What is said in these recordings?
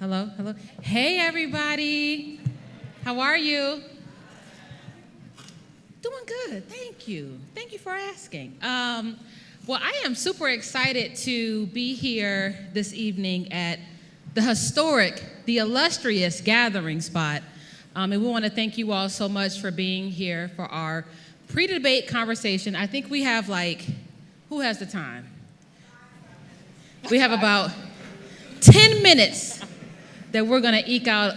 Hello, hello. Hey, everybody. How are you? Doing good. Thank you. Thank you for asking. Well, I am super excited to be here this evening at the historic, the illustrious gathering spot. And we want to thank you all so much for being here for our pre-debate conversation. I think we have who has the time? We have about 10 minutes that we're going to eke out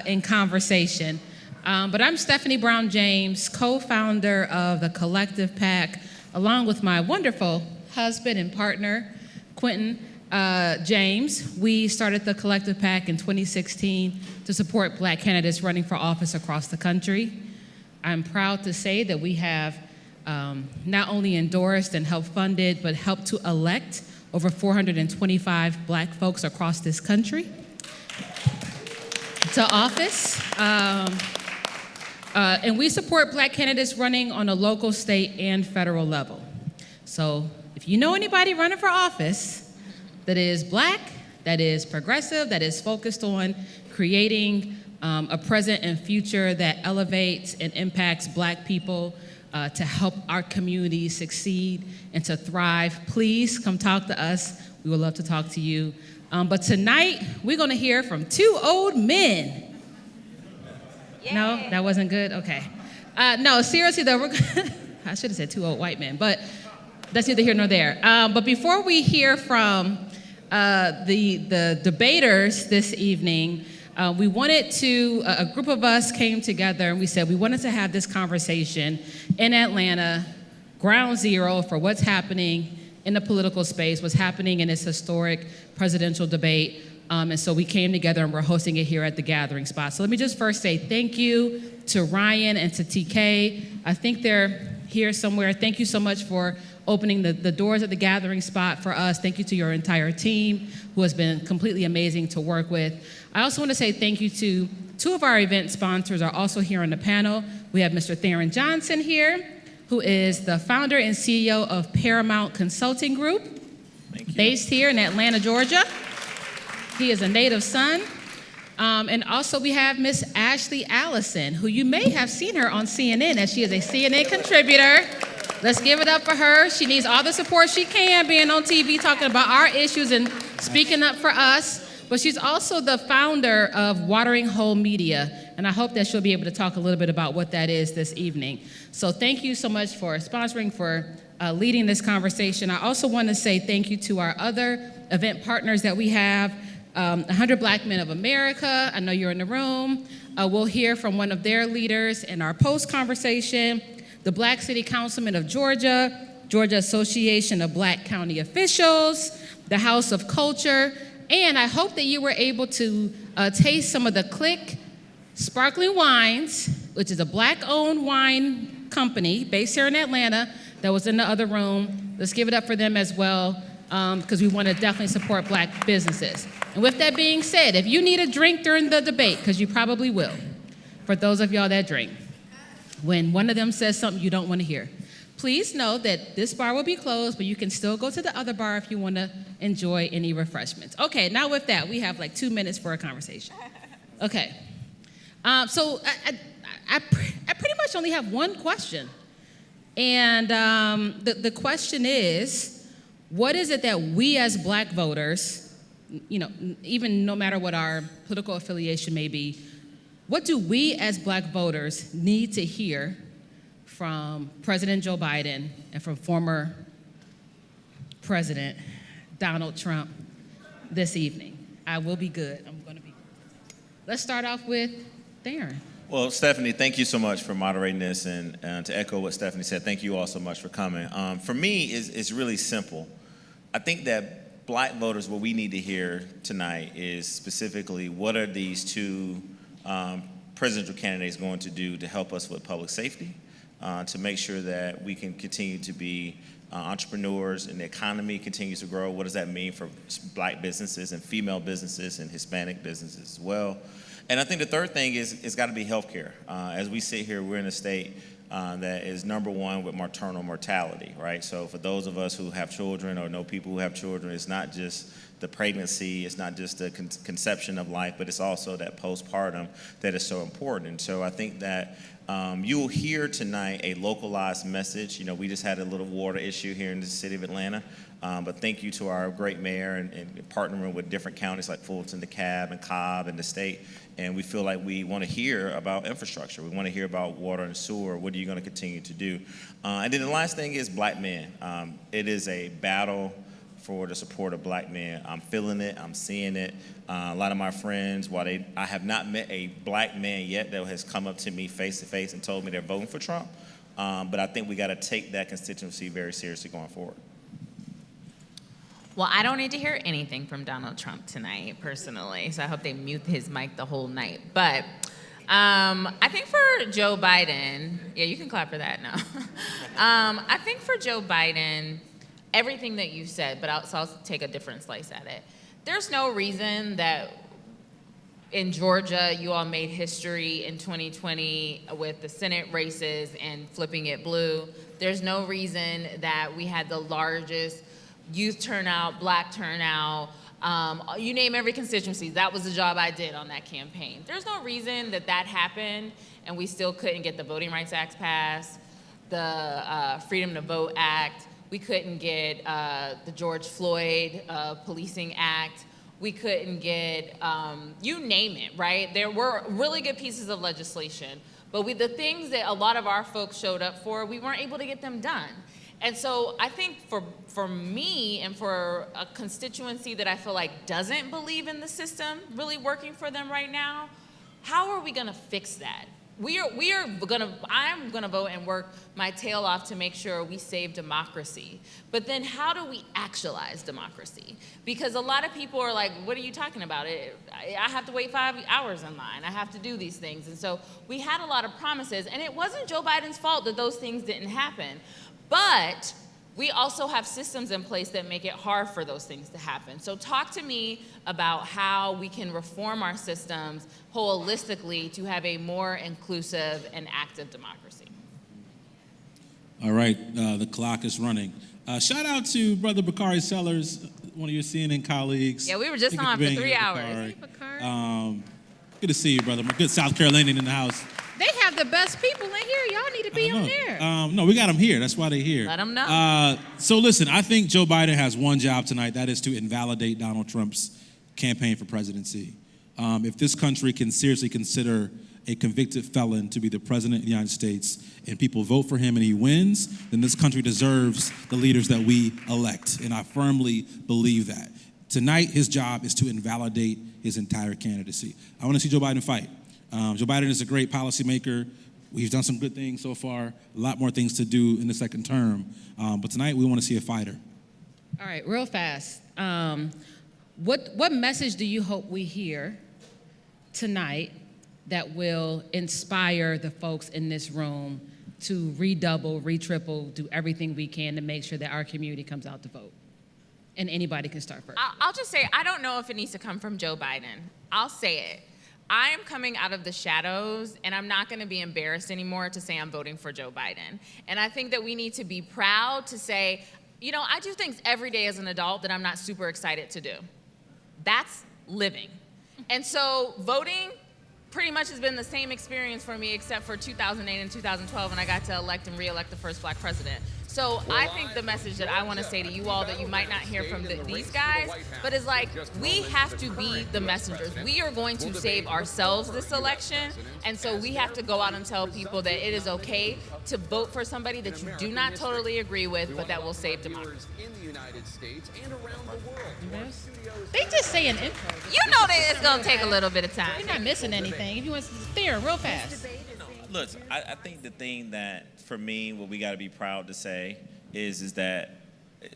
in conversation. But I'm Stephanie Brown James, co-founder of the Collective PAC, along with my wonderful husband and partner, Quentin James. We started the Collective PAC in 2016 to support Black candidates running for office across the country. I'm proud to say that we have not only endorsed and helped funded, but helped to elect over 425 Black folks across this country to office. And we support Black candidates running on a local, state, and federal level. So if you know anybody running for office that is Black, that is progressive, that is focused on creating a present and future that elevates and impacts Black people to help our community succeed and to thrive, please come talk to us. We would love to talk to you. But tonight, we're going to hear from two old men. Yeah. No, that wasn't good? Okay. No, seriously, though, I should have said two old white men, but that's neither here nor there. But before we hear from the debaters this evening, we wanted to, a group of us came together and we said we wanted to have this conversation in Atlanta, ground zero for what's happening in the political space, what's happening in this historic presidential debate. And so we came together and we're hosting it here at the gathering spot. So let me just first say thank you to Ryan and to TK. I think they're here somewhere. Thank you so much for opening the doors at the gathering spot for us. Thank you to your entire team who has been completely amazing to work with. I also want to say thank you to two of our event sponsors are also here on the panel. We have Mr. Theron Johnson here, who is the founder and CEO of Paramount Consulting Group, based here in Atlanta, Georgia. He is a native son. And also we have Miss Ashley Allison, who you may have seen her on CNN as she is a CNN contributor. Let's give it up for her. She needs all the support she can being on TV talking about our issues and speaking up for us. But she's also the founder of Watering Hole Media, and I hope that she'll be able to talk a little bit about what that is this evening. So thank you so much for sponsoring, for leading this conversation. I also want to say thank you to our other event partners that we have, 100 Black Men of America. I know you're in the room. We'll hear from one of their leaders in our post-conversation, the Black City Councilman of Georgia, Georgia Association of Black County Officials, the House of Culture, and I hope that you were able to taste some of the Click Sparkling Wines, which is a Black-owned wine company based here in Atlanta that was in the other room. Let's give it up for them as well, because we want to definitely support Black businesses. And with that being said, if you need a drink during the debate, because you probably will, for those of y'all that drink, when one of them says something you don't want to hear, please know that this bar will be closed, but you can still go to the other bar if you want to enjoy any refreshments. Okay, now with that, we have 2 minutes for a conversation. Okay, so I pretty much only have one question. And the question is, what is it that we as Black voters, even no matter what our political affiliation may be, what do we as Black voters need to hear from President Joe Biden and from former President Donald Trump this evening? I will be good. I'm going to be good. Let's start off with Theron. Well, Stephanie, thank you so much for moderating this, and to echo what Stephanie said, thank you all so much for coming. For me, it's really simple. I think that Black voters, what we need to hear tonight is specifically what are these two presidential candidates going to do to help us with public safety, to make sure that we can continue to be entrepreneurs and the economy continues to grow. What does that mean for Black businesses and female businesses and Hispanic businesses as well? And I think the third thing is it's got to be healthcare. As we sit here, we're in a state that is number one with maternal mortality, right? So for those of us who have children or know people who have children, it's not just the pregnancy, it's not just the conception of life, but it's also that postpartum that is so important. And so I think that you'll hear tonight a localized message. You know, we just had a little water issue here in the city of Atlanta, but thank you to our great mayor and partnering with different counties like Fulton, DeKalb, and Cobb, and the state. And we feel like we want to hear about infrastructure. We want to hear about water and sewer. What are you going to continue to do? And then the last thing is black men. It is a battle for the support of black men. I'm feeling it. I'm seeing it. A lot of my friends, I have not met a black man yet that has come up to me face to face and told me they're voting for Trump. But I think we got to take that constituency very seriously going forward. Well, I don't need to hear anything from Donald Trump tonight, personally, so I hope they mute his mic the whole night. But I think for Joe Biden, yeah, you can clap for that now. I think for Joe Biden, everything that you said, but I'll take a different slice at it. There's no reason that in Georgia you all made history in 2020 with the Senate races and flipping it blue. There's no reason that we had the largest youth turnout, black turnout, you name every constituency. That was the job I did on that campaign. There's no reason that happened and we still couldn't get the Voting Rights Act passed, the Freedom to Vote Act. We couldn't get the George Floyd Policing Act. We couldn't get, you name it, right? There were really good pieces of legislation, but the things that a lot of our folks showed up for, we weren't able to get them done. And so I think for me and for a constituency that I feel like doesn't believe in the system really working for them right now, how are we gonna fix that? I'm gonna vote and work my tail off to make sure we save democracy. But then how do we actualize democracy? Because a lot of people are like, what are you talking about? I have to wait 5 hours in line. I have to do these things. And so we had a lot of promises, and it wasn't Joe Biden's fault that those things didn't happen. But we also have systems in place that make it hard for those things to happen. So talk to me about how we can reform our systems holistically to have a more inclusive and active democracy. All right, the clock is running. Shout out to Brother Bakari Sellers, one of your CNN colleagues. Yeah, we were just on for 3 hours. Hey, Bakari. Good to see you, brother. My good South Carolinian in the house. They have the best people in here. Y'all need to be on there. No, we got them here. That's why they're here. Let them know. So listen, I think Joe Biden has one job tonight. That is to invalidate Donald Trump's campaign for presidency. If this country can seriously consider a convicted felon to be the president of the United States and people vote for him and he wins, then this country deserves the leaders that we elect. And I firmly believe that. Tonight, his job is to invalidate his entire candidacy. I want to see Joe Biden fight. Joe Biden is a great policymaker. He's done some good things so far, a lot more things to do in the second term. But tonight, we want to see a fighter. All right, real fast. What message do you hope we hear tonight that will inspire the folks in this room to redouble, triple, do everything we can to make sure that our community comes out to vote? And anybody can start first. I'll just say, I don't know if it needs to come from Joe Biden. I'll say it. I am coming out of the shadows, and I'm not going to be embarrassed anymore to say I'm voting for Joe Biden. And I think that we need to be proud to say, you know, I do things every day as an adult that I'm not super excited to do. That's living. And so voting pretty much has been the same experience for me except for 2008 and 2012 when I got to elect and re-elect the first black president. So I think the message that I want to say to you all that you might not hear from these guys, but is like, we have to be the messengers. We are going to save ourselves this election, and so we have to go out and tell people that it is okay to vote for somebody that you do not totally agree with, but that will save democracy. They just say an intro. You know that it's going to take a little bit of time. You're not missing anything. If you want to steer real fast. Look, I think the thing that, for me, what we got to be proud to say is that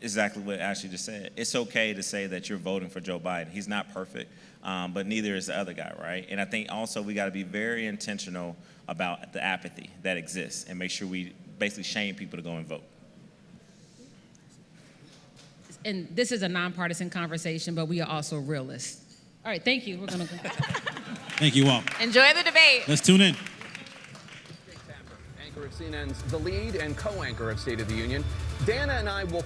exactly what Ashley just said. It's okay to say that you're voting for Joe Biden. He's not perfect, but neither is the other guy, right? And I think also we got to be very intentional about the apathy that exists and make sure we basically shame people to go and vote. And this is a nonpartisan conversation, but we are also realists. All right, thank you. We're going to go. Thank you all. Enjoy the debate. Let's tune in. Anchor of CNN's The Lead and co-anchor of State of the Union. Dana and I will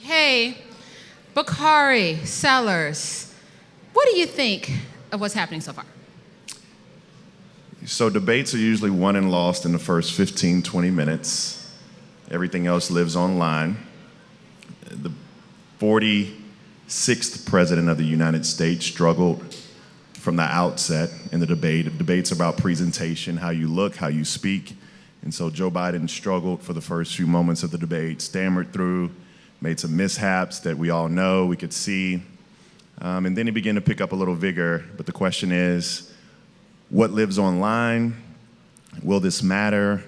Hey, Bakari, Sellers, what do you think of what's happening so far? So debates are usually won and lost in the first 15, 20 minutes. Everything else lives online. The 46th president of the United States struggled from the outset in the debate. The debate's about presentation, how you look, how you speak. And so Joe Biden struggled for the first few moments of the debate, stammered through, made some mishaps that we all know, we could see. And then he began to pick up a little vigor. But the question is, what lives online? Will this matter?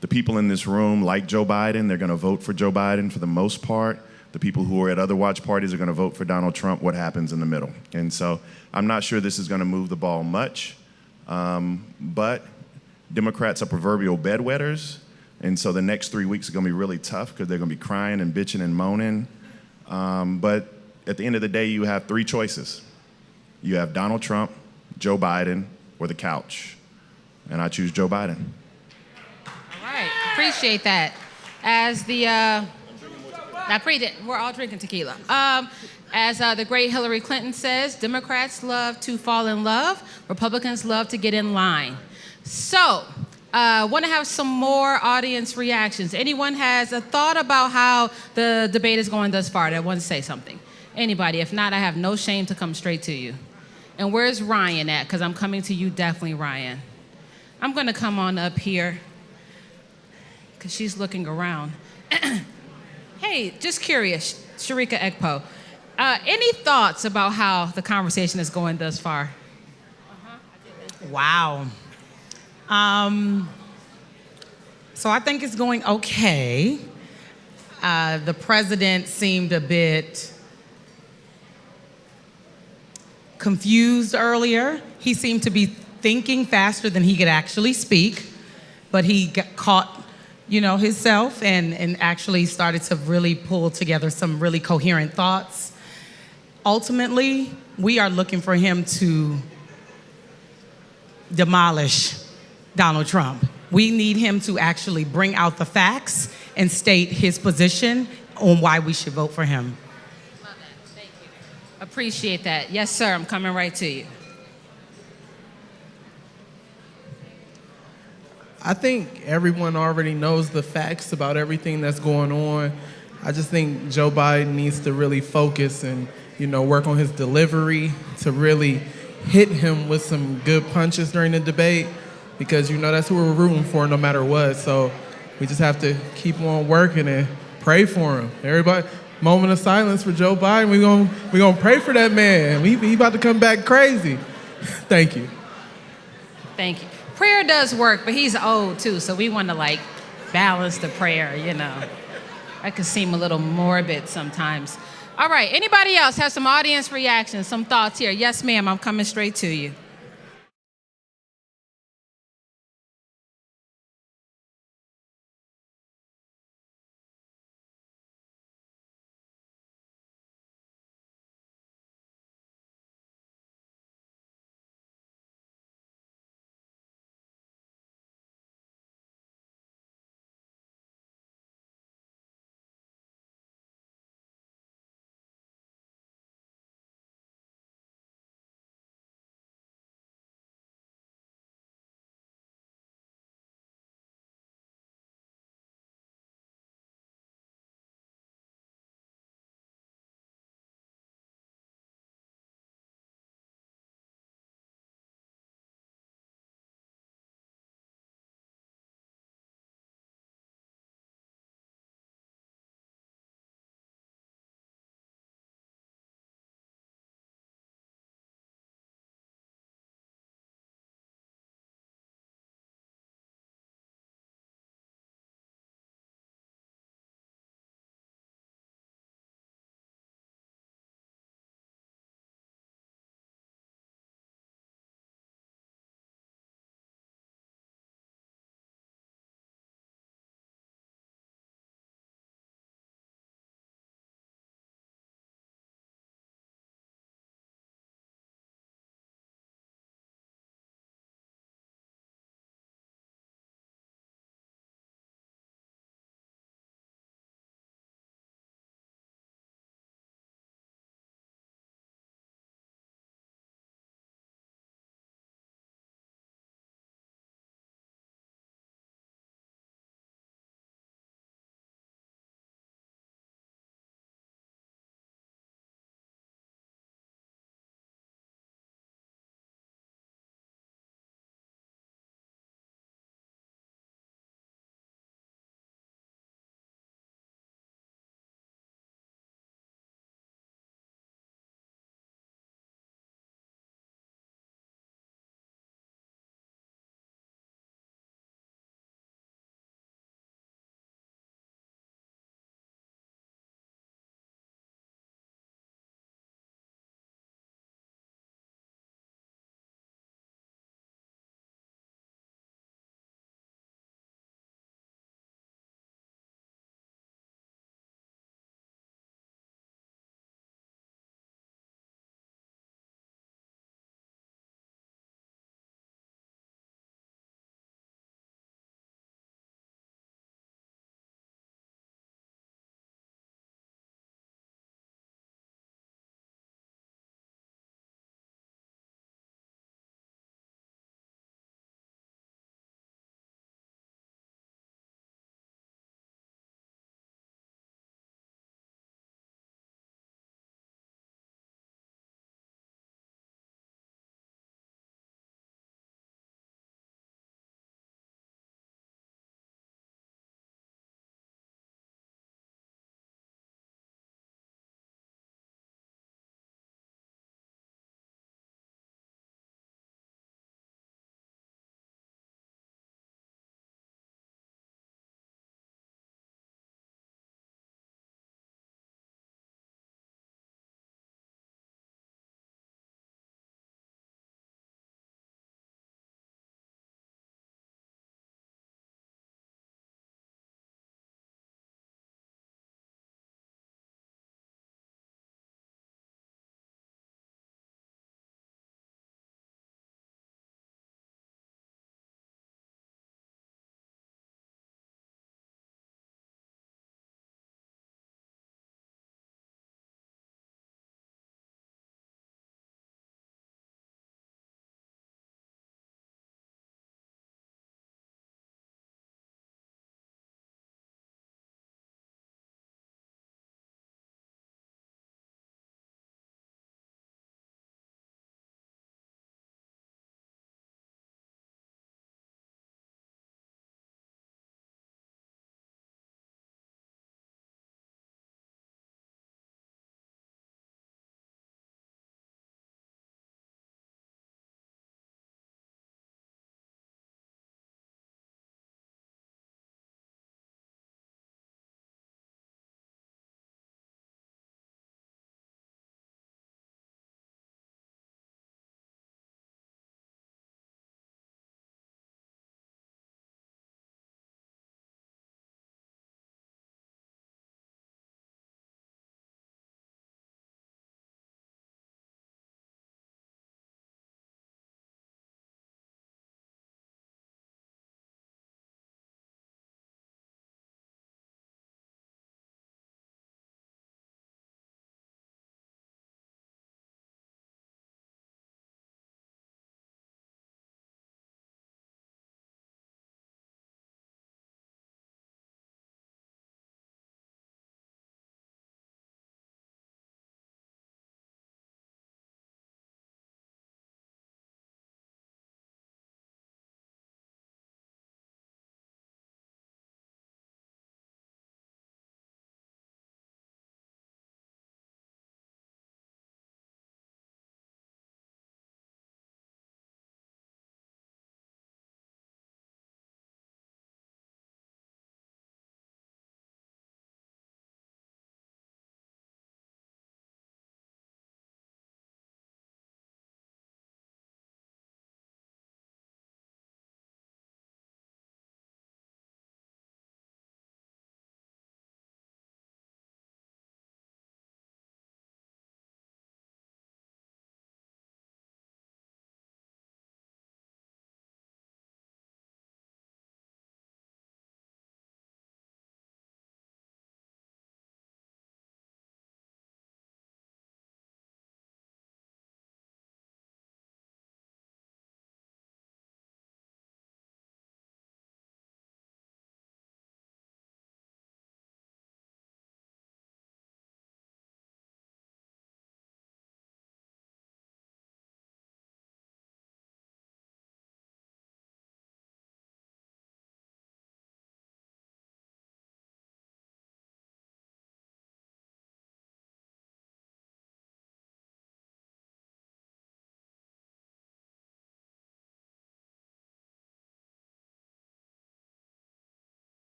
The people in this room like Joe Biden. They're going to vote for Joe Biden for the most part. The people who are at other watch parties are going to vote for Donald Trump. What happens in the middle? And so I'm not sure this is going to move the ball much. But Democrats are proverbial bedwetters. And so the next 3 weeks are going to be really tough because they're going to be crying and bitching and moaning. But at the end of the day, you have three choices. You have Donald Trump, Joe Biden, or the couch. And I choose Joe Biden. All right, appreciate that. We're all drinking tequila. As the great Hillary Clinton says, Democrats love to fall in love, Republicans love to get in line. So, want to have some more audience reactions. Anyone has a thought about how the debate is going thus far that wants to say something? Anybody? If not, I have no shame to come straight to you. And where's Ryan at? Because I'm coming to you definitely, Ryan. I'm going to come on up here because she's looking around. Hey, just curious, Sharika Ekpo, any thoughts about how the conversation is going thus far? Wow. So I think it's going okay. The president seemed a bit confused earlier. He seemed to be thinking faster than he could actually speak, but he got caught, himself and actually started to really pull together some really coherent thoughts. Ultimately, we are looking for him to demolish Donald Trump. We need him to actually bring out the facts and state his position on why we should vote for him. Love that. Thank you. Appreciate that. Yes, sir. I'm coming right to you. I think everyone already knows the facts about everything that's going on. I just think Joe Biden needs to really focus and, work on his delivery to really hit him with some good punches during the debate because, that's who we're rooting for no matter what. So we just have to keep on working and pray for him. Everybody, moment of silence for Joe Biden. We're gonna pray for that man. He about to come back crazy. Thank you. Thank you. Prayer does work, but he's old too, so we want to balance the prayer, That could seem a little morbid sometimes. All right, anybody else have some audience reactions, some thoughts here? Yes, ma'am, I'm coming straight to you.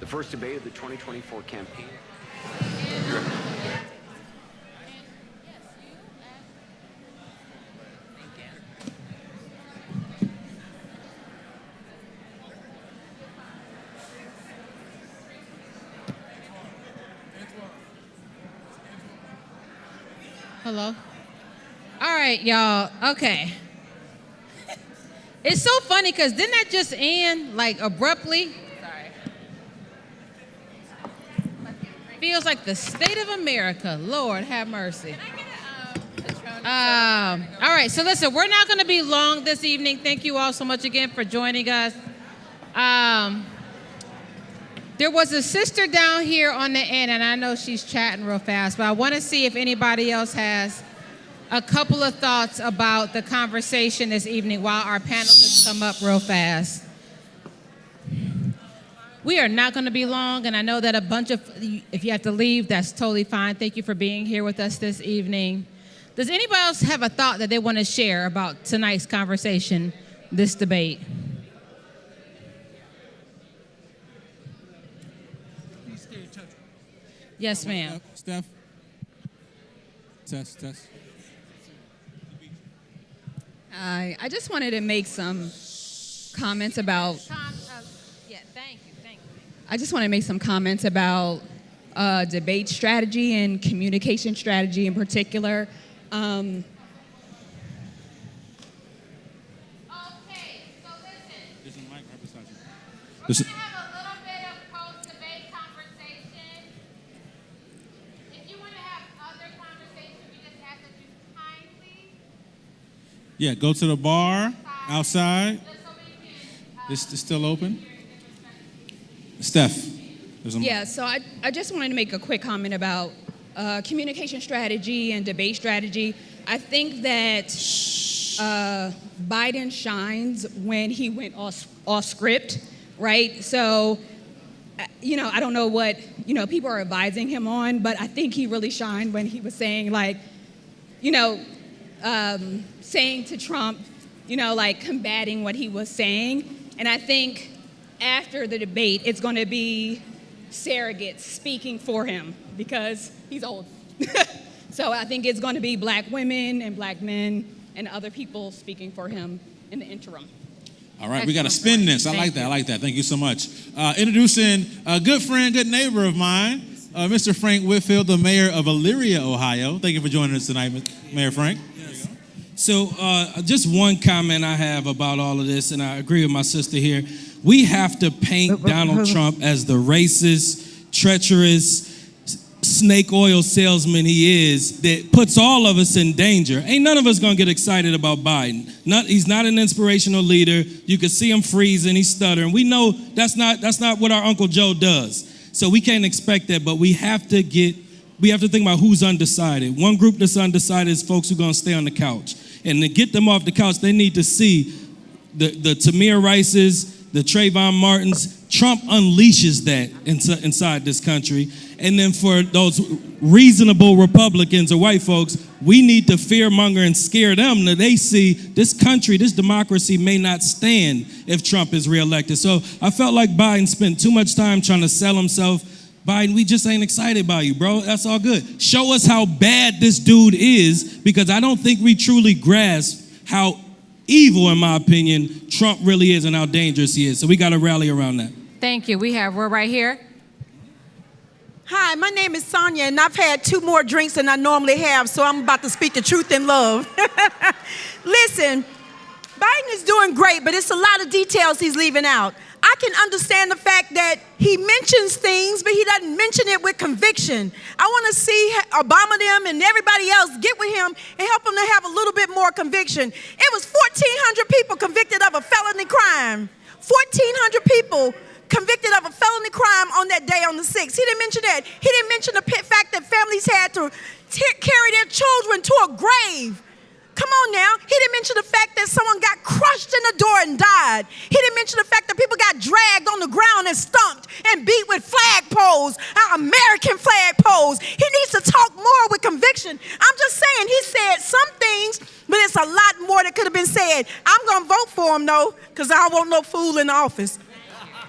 The first debate of the 2024 campaign. Hello? All right, y'all. Okay. It's so funny because didn't that just end like abruptly? Sorry. Feels like the state of America. Lord have mercy. Can I get a Patron? All right, so listen, we're not going to be long this evening. Thank you all so much again for joining us. There was a sister down here on the end, and I know she's chatting real fast, but I want to see if anybody else has a couple of thoughts about the conversation this evening while our panelists come up real fast. We are not going to be long, and I know that a bunch of, if you have to leave, that's totally fine. Thank you for being here with us this evening. Does anybody else have a thought that they want to share about tonight's conversation, this debate? Yes, ma'am. Steph? Test. I just wanted to make some comments about. Yeah, thank you. I just want to make some comments about debate strategy and communication strategy in particular. Okay, so listen. There's a mic right beside you. We're going to have a little bit of post-debate conversation. If you want to have other conversation, we just ask that you kindly. Yeah, go to the bar outside. It's still open. Steph. There's a Yeah, so I just wanted to make a quick comment about communication strategy and debate strategy. I think that Biden shines when he went off script, right? So, I don't know what, people are advising him on, but I think he really shined when he was saying, like, saying to Trump, combating what he was saying. And I think after the debate, it's going to be surrogates speaking for him because he's old. So I think it's going to be black women and black men and other people speaking for him in the interim. All right, we got to spin this. I like that. Thank you so much. Introducing a good friend, good neighbor of mine, Mr. Frank Whitfield, the mayor of Elyria, Ohio. Thank you for joining us tonight, Mayor Frank. Yes. So just one comment I have about all of this, and I agree with my sister here. We have to paint Donald Trump as the racist, treacherous, snake oil salesman he is that puts all of us in danger. Ain't none of us gonna get excited about Biden. He's not an inspirational leader. You can see him freezing, he's stuttering. We know that's not what our Uncle Joe does. So we can't expect that, but we have to think about who's undecided. One group that's undecided is folks who are gonna stay on the couch. And to get them off the couch, they need to see the Tamir Rices, the Trayvon Martins. Trump unleashes that inside this country. And then for those reasonable Republicans or white folks, we need to fearmonger and scare them that they see this country, this democracy may not stand if Trump is reelected. So I felt like Biden spent too much time trying to sell himself. Biden, we just ain't excited about you, bro. That's all good. Show us how bad this dude is, because I don't think we truly grasp how evil, in my opinion, Trump really is and how dangerous he is. So we got to rally around that. Thank you. We're right here. Hi, my name is Sonia, and I've had 2 more drinks than I normally have, so I'm about to speak the truth in love. Listen, Biden is doing great, but it's a lot of details he's leaving out. I can understand the fact that he mentions things, but he doesn't mention it with conviction. I want to see Obama, them, and everybody else get with him and help him to have a little bit more conviction. It was 1,400 people convicted of a felony crime. 1,400 people convicted of a felony crime on that day on the 6th. He didn't mention that. He didn't mention the fact that families had to carry their children to a grave. Come on now. He didn't mention the fact that someone got crushed in the door and died. He didn't mention the fact that people got dragged on the ground and stumped and beat with flagpoles, American flagpoles. He needs to talk more with conviction. I'm just saying, he said some things, but it's a lot more that could have been said. I'm going to vote for him, though, because I don't want no fool in the office.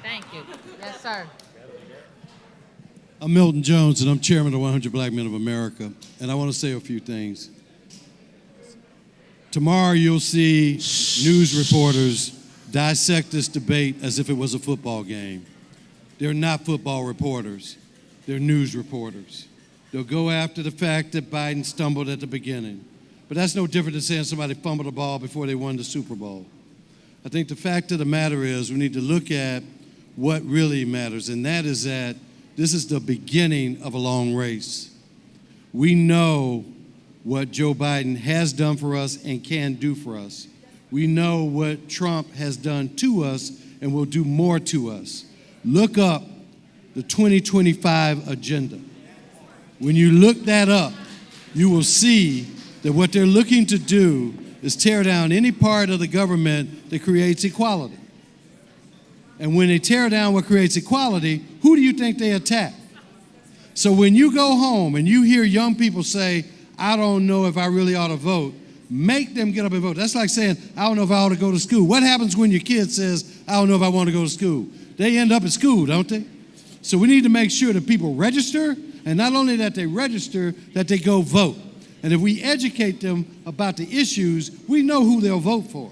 Thank you. Yes, sir. I'm Milton Jones, and I'm chairman of 100 Black Men of America, and I want to say a few things. Tomorrow you'll see news reporters dissect this debate as if it was a football game. They're not football reporters. They're news reporters. They'll go after the fact that Biden stumbled at the beginning. But that's no different than saying somebody fumbled the ball before they won the Super Bowl. I think the fact of the matter is we need to look at what really matters, and that is that this is the beginning of a long race. We know what Joe Biden has done for us and can do for us. We know what Trump has done to us and will do more to us. Look up the 2025 agenda. When you look that up, you will see that what they're looking to do is tear down any part of the government that creates equality. And when they tear down what creates equality, who do you think they attack? So when you go home and you hear young people say, I don't know if I really ought to vote, make them get up and vote. That's like saying, I don't know if I ought to go to school. What happens when your kid says, I don't know if I want to go to school? They end up at school, don't they? So we need to make sure that people register, and not only that they register, that they go vote. And if we educate them about the issues, we know who they'll vote for.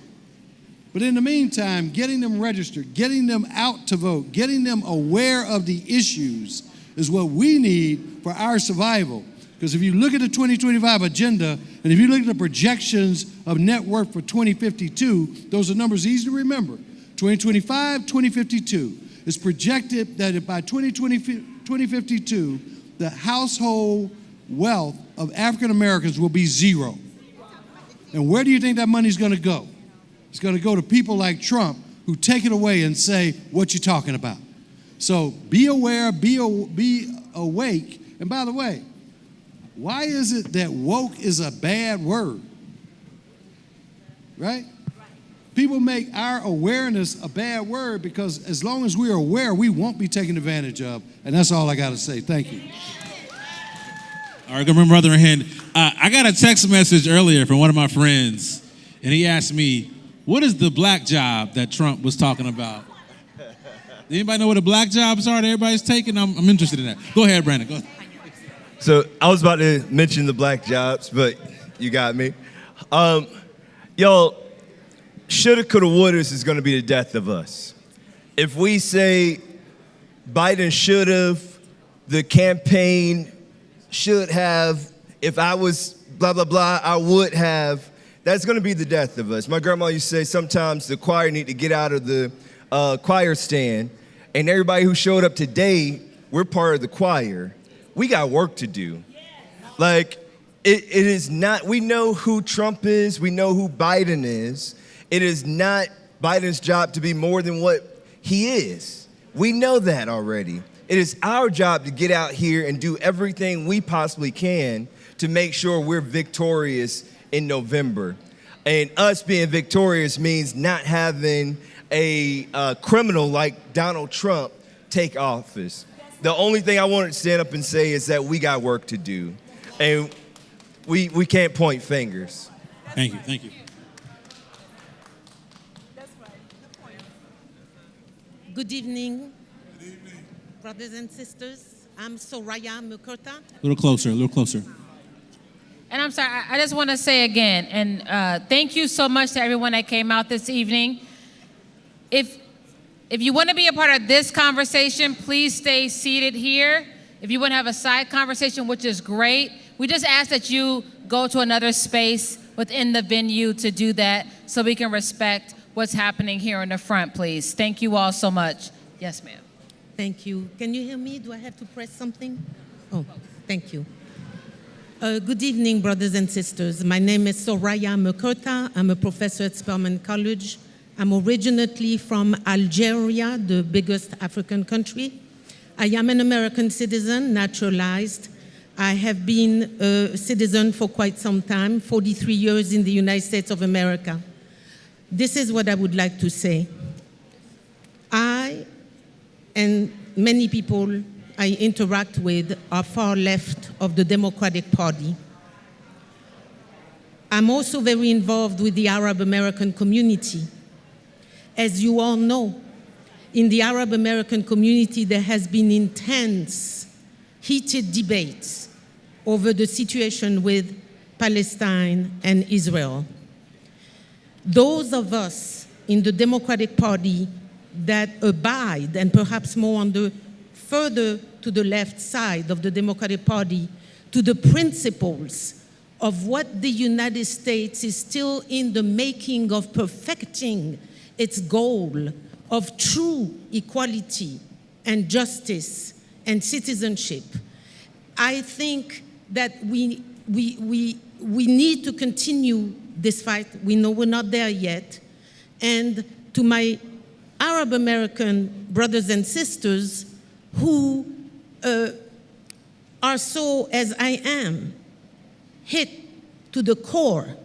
But in the meantime, getting them registered, getting them out to vote, getting them aware of the issues is what we need for our survival. Because if you look at the 2025 agenda, and if you look at the projections of net worth for 2052, those are numbers easy to remember. 2025, 2052. It's projected that by 2052, the household wealth of African Americans will be zero. And where do you think that money's going to go? It's going to go to people like Trump who take it away and say, what you talking about? So be aware, be awake. And by the way, why is it that woke is a bad word? Right? People make our awareness a bad word because as long as we're aware, we won't be taken advantage of. And that's all I got to say. Thank you. All right, give my brother a hand. I got a text message earlier from one of my friends, and he asked me, what is the black job that Trump was talking about? Anybody know what the black jobs are that everybody's taking? I'm interested in that. Go ahead, Brandon. Go ahead. So I was about to mention the black jobs, but you got me. Y'all, shoulda, coulda, wouldas is going to be the death of us. If we say Biden should have, the campaign should have, if I was blah, blah, blah, I would have, that's going to be the death of us. My grandma used to say sometimes the choir need to get out of the choir stand, and everybody who showed up today, we're part of the choir. We got work to do. Like, it is not, we know who Trump is, we know who Biden is. It is not Biden's job to be more than what he is. We know that already. It is our job to get out here and do everything we possibly can to make sure we're victorious in November. And us being victorious means not having a criminal like Donald Trump take office. The only thing I wanted to stand up and say is that we got work to do. And we can't point fingers. Thank you, thank you. Good evening, brothers and sisters. I'm Soraya Mukurta. A little closer, a little closer. And I'm sorry, I just want to say again, and thank you so much to everyone that came out this evening. If you want to be a part of this conversation, please stay seated here. If you want to have a side conversation, which is great, we just ask that you go to another space within the venue to do that so we can respect what's happening here in the front, please. Thank you all so much. Yes, ma'am. Thank you. Can you hear me? Do I have to press something? Oh, thank you. Good evening, brothers and sisters. My name is Soraya Mukurta. I'm a professor at Spelman College. I'm originally from Algeria, the biggest African country. I am an American citizen, naturalized. I have been a citizen for quite some time, 43 years in the United States of America. This is what I would like to say. I and many people I interact with are far left of the Democratic Party. I'm also very involved with the Arab American community. As you all know, in the Arab American community, there has been intense heated debates over the situation with Palestine and Israel. Those of us in the Democratic Party that abide, and perhaps more on the further to the left side of the Democratic Party, to the principles of what the United States is still in the making of perfecting its goal of true equality and justice and citizenship. I think that we need to continue this fight. We know we're not there yet. And to my Arab American brothers and sisters who are so, as I am, hit to the core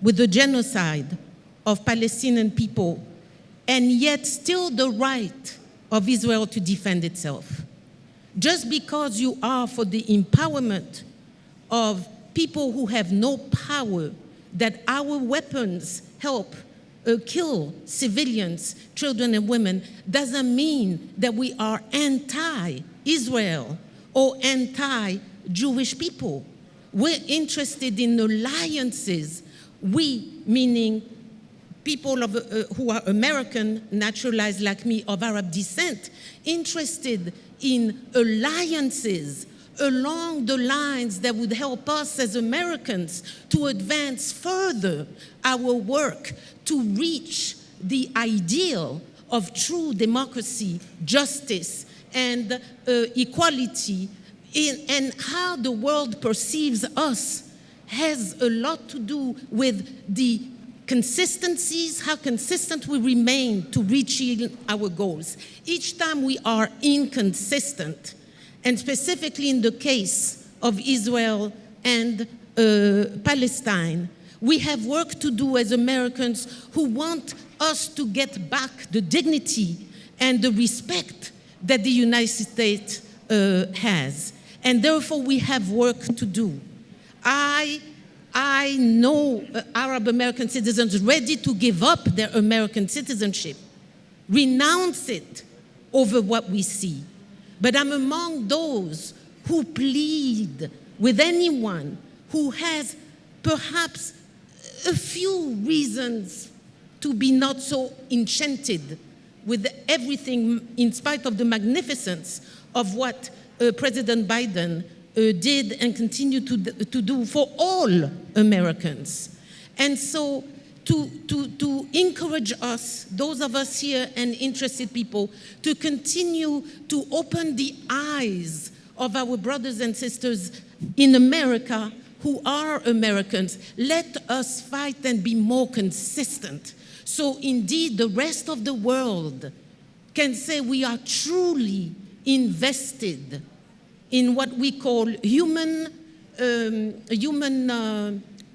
with the genocide of Palestinian people, and yet still the right of Israel to defend itself. Just because you are for the empowerment of people who have no power, that our weapons help kill civilians, children and women, doesn't mean that we are anti-Israel or anti-Jewish people. We're interested in alliances. We, meaning people who are American, naturalized like me, of Arab descent, interested in alliances along the lines that would help us as Americans to advance further our work to reach the ideal of true democracy, justice, and equality. And how the world perceives us has a lot to do with the consistencies, how consistent we remain to reaching our goals. Each time we are inconsistent, and specifically in the case of Israel and Palestine, we have work to do as Americans who want us to get back the dignity and the respect that the United States has. And therefore, we have work to do. I know Arab American citizens ready to give up their American citizenship, renounce it over what we see. But I'm among those who plead with anyone who has perhaps a few reasons to be not so enchanted with everything, in spite of the magnificence of what President Biden did and continue to do for all Americans. And so to encourage us, those of us here and interested people, to continue to open the eyes of our brothers and sisters in America who are Americans. Let us fight and be more consistent. So indeed, the rest of the world can say we are truly invested in what we call human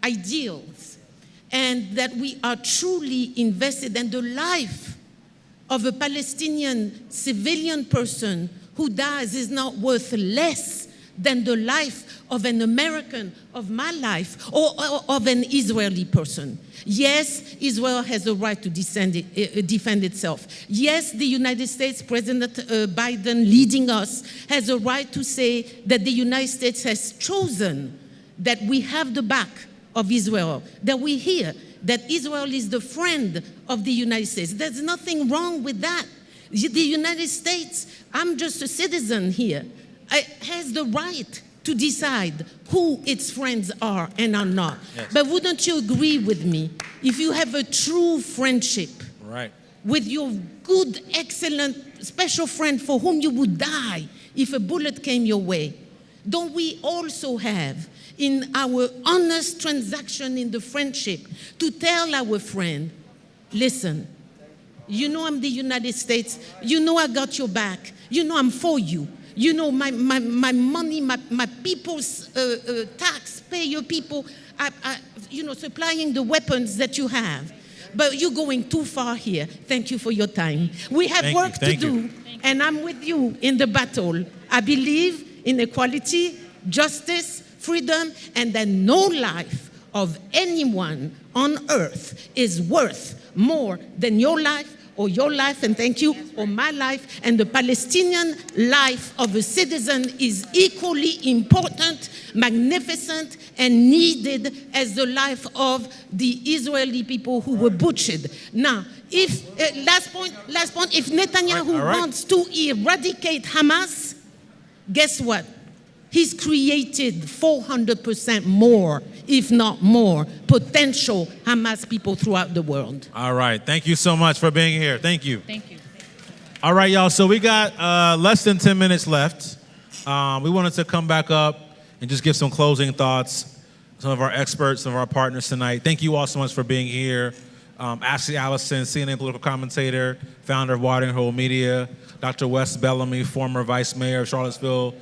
ideals, and that we are truly invested in the life of a Palestinian civilian person who dies is not worth less than the life of an American, of my life, or of an Israeli person. Yes, Israel has a right to defend itself. Yes, the United States, President Biden leading us, has a right to say that the United States has chosen that we have the back of Israel, that we hear that Israel is the friend of the United States. There's nothing wrong with that. The United States, I'm just a citizen here, has the right to decide who its friends are and are not. Yes. But wouldn't you agree with me, if you have a true friendship with your good, excellent, special friend for whom you would die if a bullet came your way, don't we also have in our honest transaction in the friendship to tell our friend, listen, you know I'm the United States, you know I got your back, you know I'm for you. You know, my money, my people's taxpayer people, supplying the weapons that you have. But you're going too far here. Thank you for your time. We have work to do, and I'm with you in the battle. I believe in equality, justice, freedom, and that no life of anyone on earth is worth more than your life or your life, and thank you, or my life, and the Palestinian life of a citizen is equally important, magnificent, and needed as the life of the Israeli people who were butchered. Now, if, last point, if Netanyahu wants to eradicate Hamas, guess what? He's created 400% more, if not more, potential Hamas people throughout the world. All right. Thank you so much for being here. Thank you. Thank you. All right, y'all. So we got less than 10 minutes left. We wanted to come back up and just give some closing thoughts. Some of our experts, some of our partners tonight. Thank you all so much for being here. Ashley Allison, CNN political commentator, founder of Watering Hole Media. Dr. Wes Bellamy, former vice mayor of Charlottesville,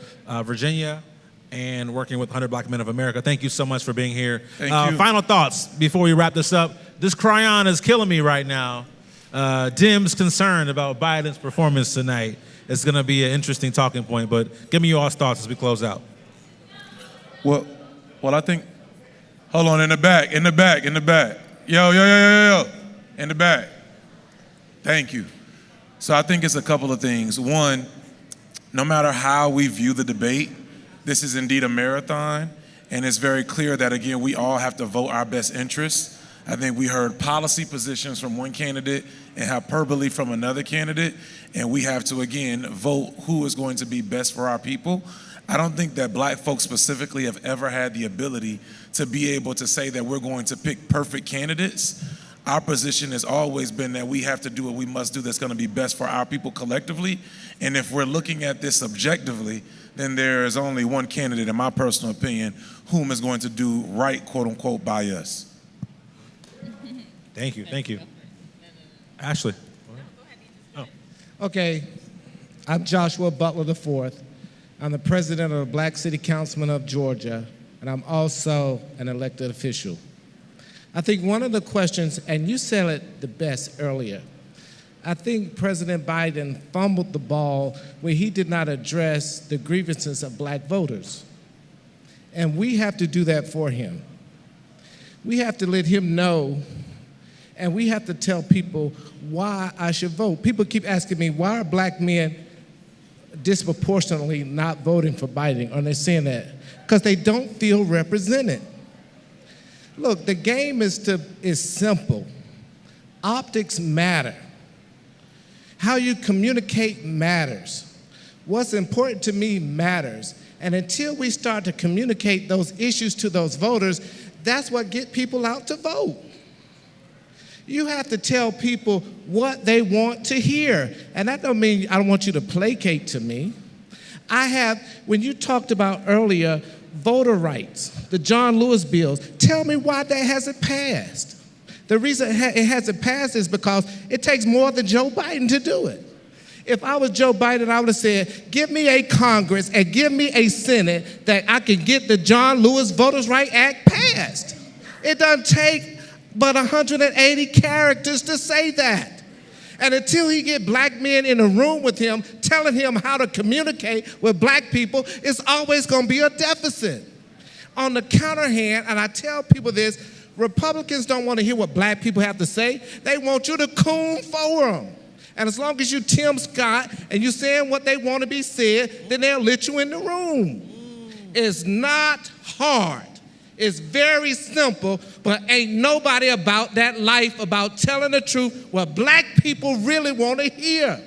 Virginia, and working with 100 Black Men of America. Thank you so much for being here. Thank you. Final thoughts before we wrap this up. This cryon is killing me right now. Dim's concerned about Biden's performance tonight. It's going to be an interesting talking point, but give me your all's thoughts as we close out. Well, I think, hold on, in the back. Yo, in the back. Thank you. So I think it's a couple of things. One, no matter how we view the debate, this is indeed a marathon, and it's very clear that, again, we all have to vote our best interests. I think we heard policy positions from one candidate and hyperbole from another candidate, and we have to, again, vote who is going to be best for our people. I don't think that Black folks specifically have ever had the ability to be able to say that we're going to pick perfect candidates. Our position has always been that we have to do what we must do that's going to be best for our people collectively. And if we're looking at this objectively, then there is only one candidate, in my personal opinion, whom is going to do right, quote unquote, by us. Thank you. Ashley. Okay, I'm Joshua Butler IV. I'm the president of the Black City Councilman of Georgia, and I'm also an elected official. I think one of the questions, and you said it the best earlier, I think President Biden fumbled the ball when he did not address the grievances of Black voters. And we have to do that for him. We have to let him know, and we have to tell people why I should vote. People keep asking me, why are Black men disproportionately not voting for Biden? Or they're saying that because they don't feel represented. Look, the game is simple. Optics matter. How you communicate matters. What's important to me matters. And until we start to communicate those issues to those voters, that's what gets people out to vote. You have to tell people what they want to hear. And that don't mean I don't want you to placate to me. When you talked about earlier, voter rights, the John Lewis bills, tell me why that hasn't passed. The reason it hasn't passed is because it takes more than Joe Biden to do it. If I was Joe Biden, I would have said, give me a Congress and give me a Senate that I can get the John Lewis Voters' Rights Act passed. It doesn't take but 180 characters to say that. And until he get Black men in a room with him, telling him how to communicate with Black people, it's always going to be a deficit. On the counter hand, and I tell people this, Republicans don't want to hear what Black people have to say. They want you to coon for them. And as long as you Tim Scott and you're saying what they want to be said, then they'll let you in the room. It's not hard. It's very simple, but ain't nobody about that life, about telling the truth, what Black people really want to hear.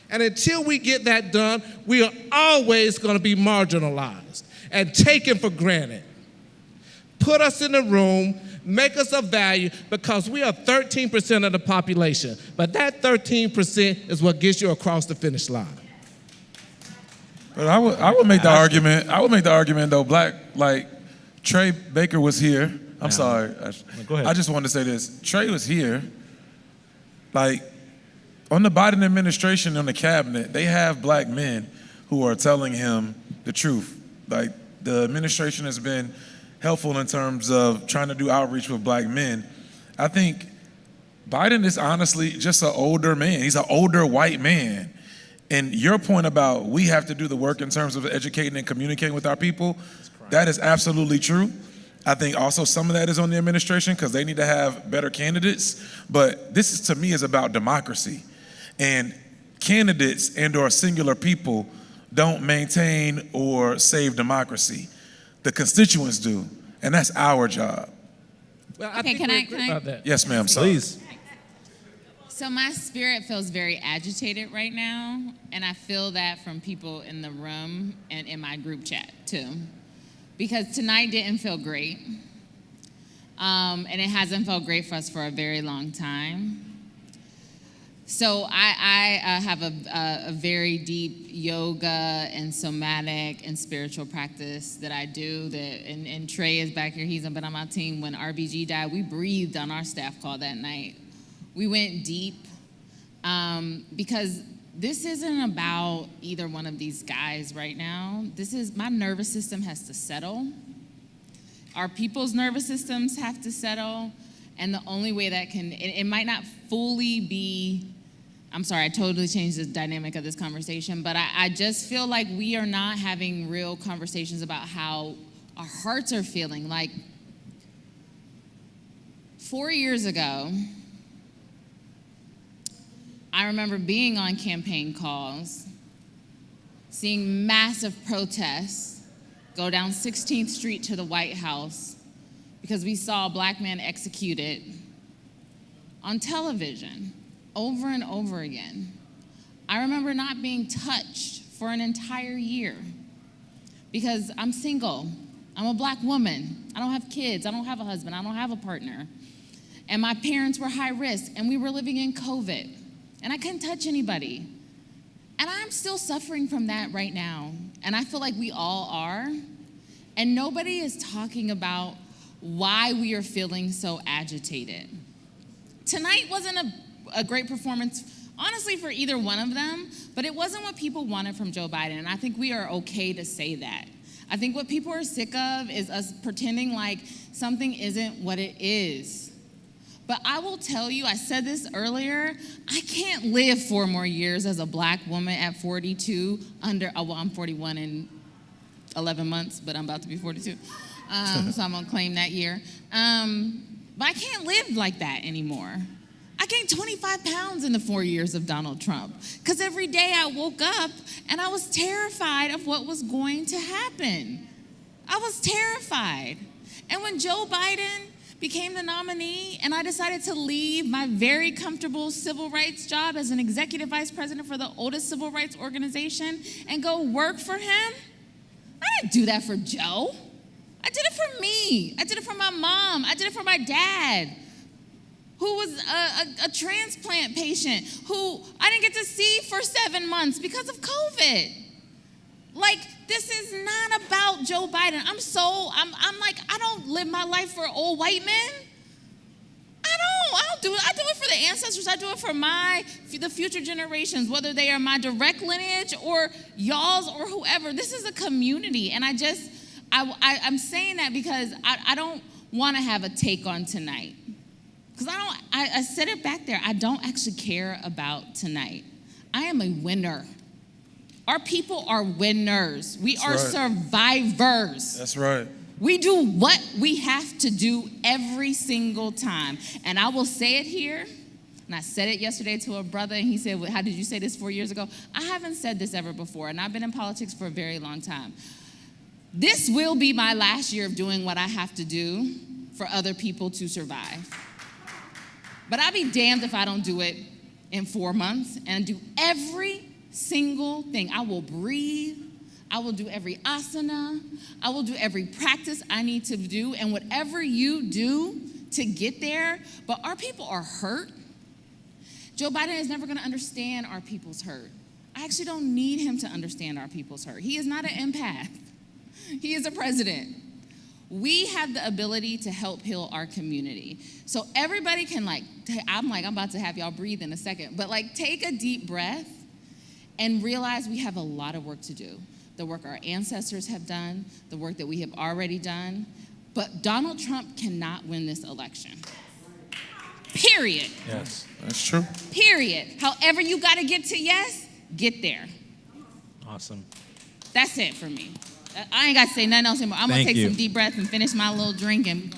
And until we get that done, we are always going to be marginalized and taken for granted. Put us in the room, make us of value, because we are 13% of the population. But that 13% is what gets you across the finish line. But I would make the argument. I would make the argument though. Trey Baker was here. I'm sorry. Go ahead. I just wanted to say this. Trey was here. On the Biden administration, on the cabinet, they have Black men who are telling him the truth. The administration has been helpful in terms of trying to do outreach with Black men. I think Biden is honestly just an older man. He's an older white man. And your point about we have to do the work in terms of educating and communicating with our people, that is absolutely true. I think also some of that is on the administration because they need to have better candidates. But this is, to me, is about democracy. And candidates and/or singular people don't maintain or save democracy. The constituents do, and that's our job. Well, I Okay, think can we I- agree can I- about that. Yes, ma'am. Sorry. Please. So my spirit feels very agitated right now, and I feel that from people in the room and in my group chat too, because tonight didn't feel great, and it hasn't felt great for us for a very long time. So I have a very deep yoga and somatic and spiritual practice that I do. And Trey is back here. He's been on my team. When RBG died, we breathed on our staff call that night. We went deep because this isn't about either one of these guys right now. This is, my nervous system has to settle. Our people's nervous systems have to settle. And the only way that can, it might not fully be, I'm sorry, I totally changed the dynamic of this conversation, but I just feel like we are not having real conversations about how our hearts are feeling. Like 4 years ago, I remember being on campaign calls, seeing massive protests go down 16th Street to the White House because we saw a black man executed on television over and over again. I remember not being touched for an entire year because I'm single. I'm a black woman. I don't have kids. I don't have a husband. I don't have a partner. And my parents were high risk, and we were living in COVID. And I couldn't touch anybody. And I'm still suffering from that right now. And I feel like we all are. And nobody is talking about why we are feeling so agitated. Tonight wasn't a great performance, honestly, for either one of them, but it wasn't what people wanted from Joe Biden. And I think we are okay to say that. I think what people are sick of is us pretending like something isn't what it is. But I will tell you, I said this earlier, I can't live 4 more years as a black woman at 42 I'm 41 in 11 months, but I'm about to be 42. So I'm gonna claim that year. But I can't live like that anymore. I gained 25 pounds in the 4 years of Donald Trump because every day I woke up and I was terrified of what was going to happen. I was terrified. And when Joe Biden became the nominee and I decided to leave my very comfortable civil rights job as an executive vice president for the oldest civil rights organization and go work for him, I didn't do that for Joe. I did it for me. I did it for my mom. I did it for my dad, who was a transplant patient who I didn't get to see for 7 months because of COVID. Like, this is not about Joe Biden. I'm like, I don't live my life for old white men. I don't do it. I do it for the ancestors. I do it for the future generations, whether they are my direct lineage or y'all's or whoever. This is a community. And I'm saying that because I don't want to have a take on tonight. Because I said it back there, I don't actually care about tonight. I am a winner. Our people are winners. We are survivors. That's right. We do what we have to do every single time. And I will say it here, and I said it yesterday to a brother, and he said, well, how did you say this 4 years ago? I haven't said this ever before, and I've been in politics for a very long time. This will be my last year of doing what I have to do for other people to survive. But I'll be damned if I don't do it in 4 months and do every single thing. I will breathe. I will do every asana. I will do every practice I need to do. And whatever you do to get there, but our people are hurt. Joe Biden is never going to understand our people's hurt. I actually don't need him to understand our people's hurt. He is not an empath. He is a president. We have the ability to help heal our community. So everybody can I'm about to have y'all breathe in a second, but take a deep breath and realize we have a lot of work to do. The work our ancestors have done, the work that we have already done. But Donald Trump cannot win this election. Period. Yes, that's true. Period. However you got to get to yes, get there. Awesome. That's it for me. I ain't got to say nothing else anymore. I'm going to Thank take you. some deep breaths and finish my little drink. And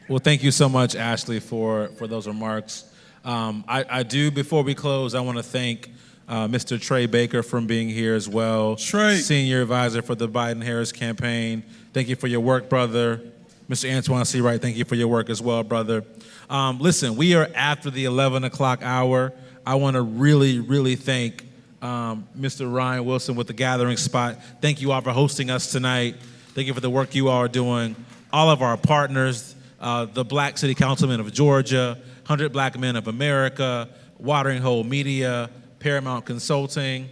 Well, thank you so much, Ashley, for those remarks. I do, before we close, I want to thank Mr. Trey Baker for being here as well. Trey. Senior advisor for the Biden-Harris campaign. Thank you for your work, brother. Mr. Antoine C. Wright, thank you for your work as well, brother. Listen, we are after the 11 o'clock hour. I want to really thank Mr. Ryan Wilson with the Gathering Spot. Thank you all for hosting us tonight. Thank you for the work you all are doing. All of our partners, the Black City Councilmen of Georgia, 100 Black Men of America, Watering Hole Media, Paramount Consulting.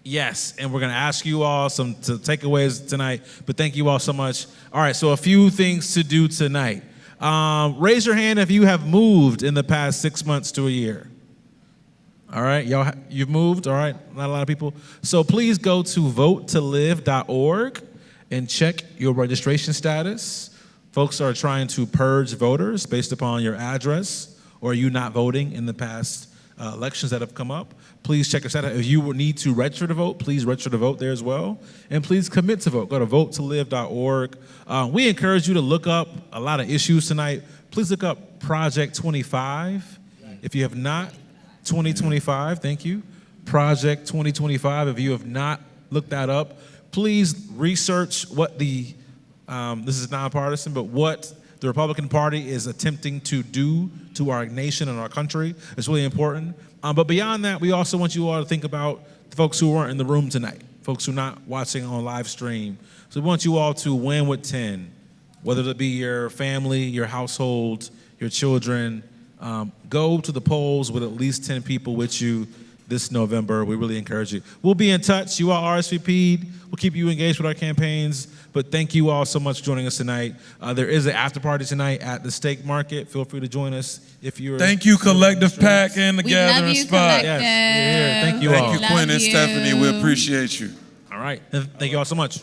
Yes, and we're going to ask you all some takeaways tonight, but thank you all so much. All right, so a few things to do tonight. Raise your hand if you have moved in the past 6 months to a year. All right, y'all, you've moved, all right? Not a lot of people. So please go to votetolive.org and check your registration status. Folks are trying to purge voters based upon your address or you not voting in the past elections that have come up. Please check your status. If you need to register to vote, please register to vote there as well. And please commit to vote. Go to votetolive.org. We encourage you to look up a lot of issues tonight. Please look up Project 25. If you have not, 2025, thank you. Project 2025, if you have not looked that up, please research what this is nonpartisan, but what the Republican Party is attempting to do to our nation and our country. It's really important. But beyond that, we also want you all to think about the folks who weren't in the room tonight, folks who are not watching on live stream. So we want you all to win with 10, whether it be your family, your household, your children. Go to the polls with at least 10 people with you this November. We really encourage you. We'll be in touch. You all RSVP'd. We'll keep you engaged with our campaigns. But thank you all so much for joining us tonight. There is an after party tonight at the Steak Market. Feel free to join us if you're. Thank you, Collective Pack and the we love Gathering you, Spot. Collective. Yes, you're here. Thank you all. Thank you, Quinn and Love Stephanie. We you. appreciate you. All right. Thank you all so much.